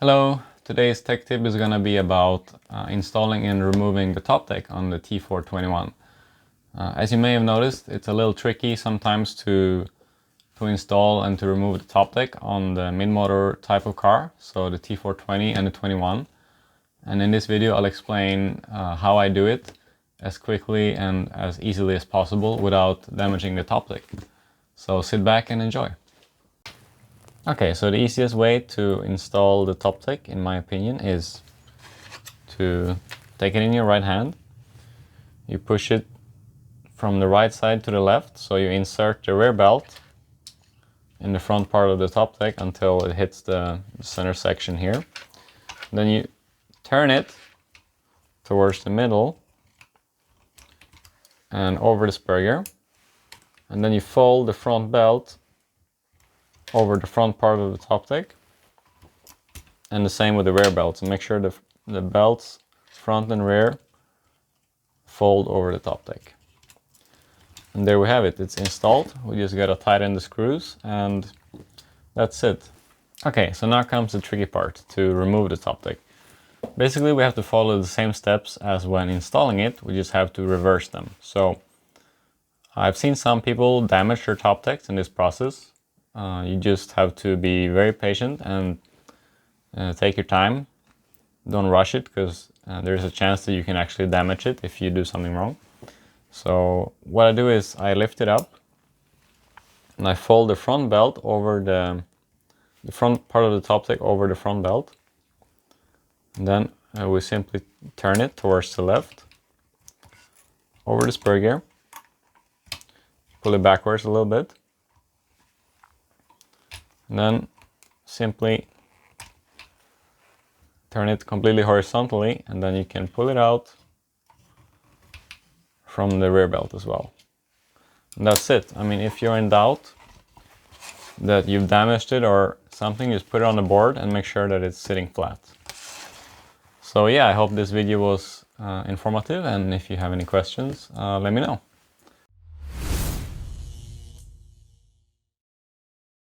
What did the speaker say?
Hello, today's tech tip is going to be about installing and removing the top deck on the T4'21. As you may have noticed, it's a little tricky sometimes to install and to remove the top deck on the mid-motor type of car, so the T4'20 and the 21. And in this video I'll explain how I do it as quickly and as easily as possible without damaging the top deck. So sit back and enjoy. Okay, so the easiest way to install the top deck, in my opinion, is to take it in your right hand. You push it from the right side to the left, so you insert the rear belt in the front part of the top deck until it hits the center section here. Then you turn it towards the middle and over the spur gear, and then you fold the front belt over the front part of the top deck, and the same with the rear belts. And make sure the belts front and rear fold over the top deck. And there we have it, it's installed. We just gotta tighten the screws and that's it. Okay, so now comes the tricky part, to remove the top deck. Basically we have to follow the same steps as when installing it, we just have to reverse them. So I've seen some people damage their top decks in this process. You just have to be very patient and take your time. Don't rush it, because there's a chance that you can actually damage it if you do something wrong. So what I do is I lift it up and I fold the front belt over the front part of the top deck over the front belt. And then we simply turn it towards the left over the spur gear, pull it backwards a little bit, and then simply turn it completely horizontally, and then you can pull it out from the rear belt as well. And that's it. I mean, if you're in doubt that you've damaged it or something, just put it on the board and make sure that it's sitting flat. So yeah, I hope this video was informative, and if you have any questions, let me know.